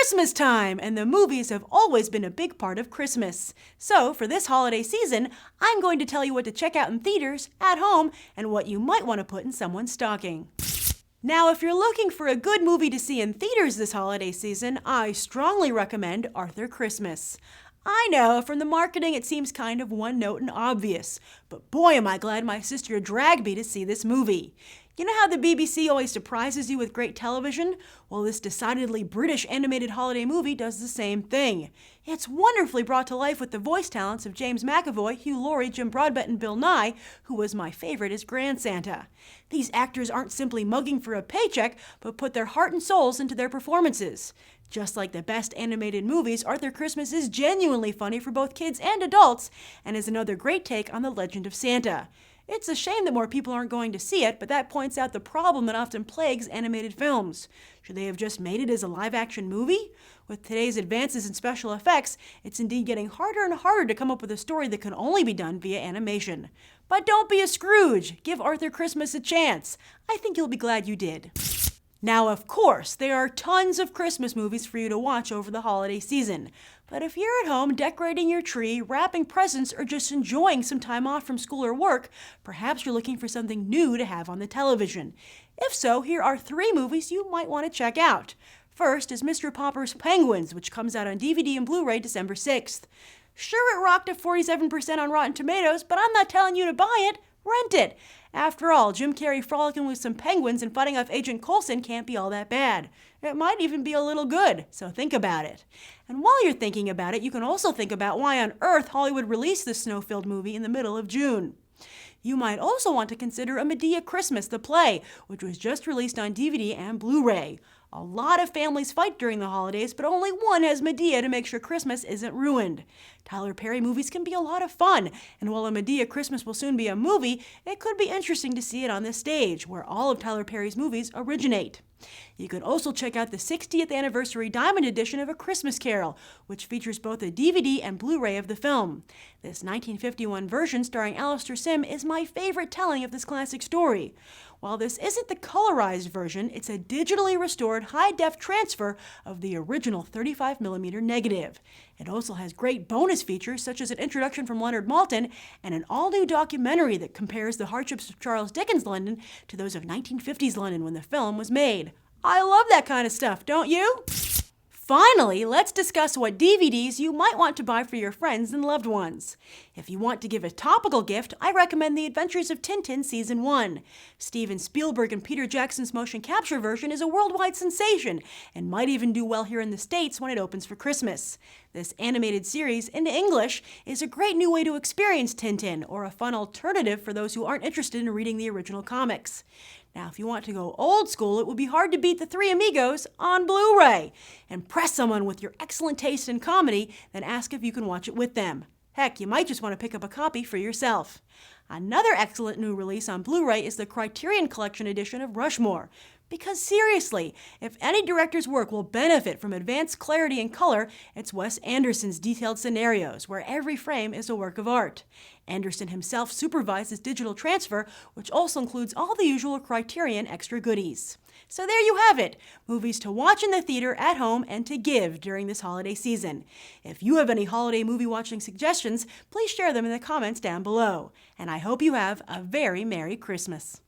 Christmas time, and the movies have always been a big part of Christmas. So, for this holiday season, I'm going to tell you what to check out in theaters, at home, and what you might want to put in someone's stocking. Now, if you're looking for a good movie to see in theaters this holiday season, I strongly recommend Arthur Christmas. I know, from the marketing it seems kind of one note and obvious, but boy am I glad my sister dragged me to see this movie. You know how the BBC always surprises you with great television? Well, this decidedly British animated holiday movie does the same thing. It's wonderfully brought to life with the voice talents of James McAvoy, Hugh Laurie, Jim Broadbent, and Bill Nye, who was my favorite as Grand Santa. These actors aren't simply mugging for a paycheck, but put their heart and souls into their performances. Just like the best animated movies, Arthur Christmas is genuinely funny for both kids and adults, and is another great take on the legend of Santa. It's a shame that more people aren't going to see it, but that points out the problem that often plagues animated films. Should they have just made it as a live-action movie? With today's advances in special effects, it's indeed getting harder and harder to come up with a story that can only be done via animation. But don't be a Scrooge! Give Arthur Christmas a chance! I think you'll be glad you did. Now, of course, there are tons of Christmas movies for you to watch over the holiday season. But if you're at home decorating your tree, wrapping presents, or just enjoying some time off from school or work, perhaps you're looking for something new to have on the television. If so, here are 3 movies you might want to check out. First is Mr. Popper's Penguins, which comes out on DVD and Blu-ray December 6th. Sure, it rocked at 47% on Rotten Tomatoes, but I'm not telling you to buy it. Rent it. After all, Jim Carrey frolicking with some penguins and fighting off Agent Coulson can't be all that bad. It might even be a little good, so think about it. And while you're thinking about it, you can also think about why on earth Hollywood released this snow-filled movie in the middle of June. You might also want to consider A Madea Christmas, the play, which was just released on DVD and Blu-ray. A lot of families fight during the holidays, but only one has Madea to make sure Christmas isn't ruined. Tyler Perry movies can be a lot of fun, and while A Madea Christmas will soon be a movie, it could be interesting to see it on this stage, where all of Tyler Perry's movies originate. You can also check out the 60th anniversary Diamond edition of A Christmas Carol, which features both a DVD and Blu-ray of the film. This 1951 version starring Alastair Sim is my favorite telling of this classic story. While this isn't the colorized version, it's a digitally restored high-def transfer of the original 35mm negative. It also has great bonus features such as an introduction from Leonard Maltin and an all-new documentary that compares the hardships of Charles Dickens' London to those of 1950s London when the film was made. I love that kind of stuff, don't you? Finally, let's discuss what DVDs you might want to buy for your friends and loved ones. If you want to give a topical gift, I recommend The Adventures of Tintin Season 1. Steven Spielberg and Peter Jackson's motion capture version is a worldwide sensation and might even do well here in the States when it opens for Christmas. This animated series, in English, is a great new way to experience Tintin, or a fun alternative for those who aren't interested in reading the original comics. Now, if you want to go old school, it would be hard to beat the 3 Amigos on Blu-ray. Impress someone with your excellent taste in comedy, then ask if you can watch it with them. Heck, you might just want to pick up a copy for yourself. Another excellent new release on Blu-ray is the Criterion Collection edition of Rushmore. Because seriously, if any director's work will benefit from advanced clarity and color, it's Wes Anderson's detailed scenarios, where every frame is a work of art. Anderson himself supervised this digital transfer, which also includes all the usual Criterion extra goodies. So there you have it, movies to watch in the theater, at home, and to give during this holiday season. If you have any holiday movie watching suggestions, please share them in the comments down below. And I hope you have a very Merry Christmas.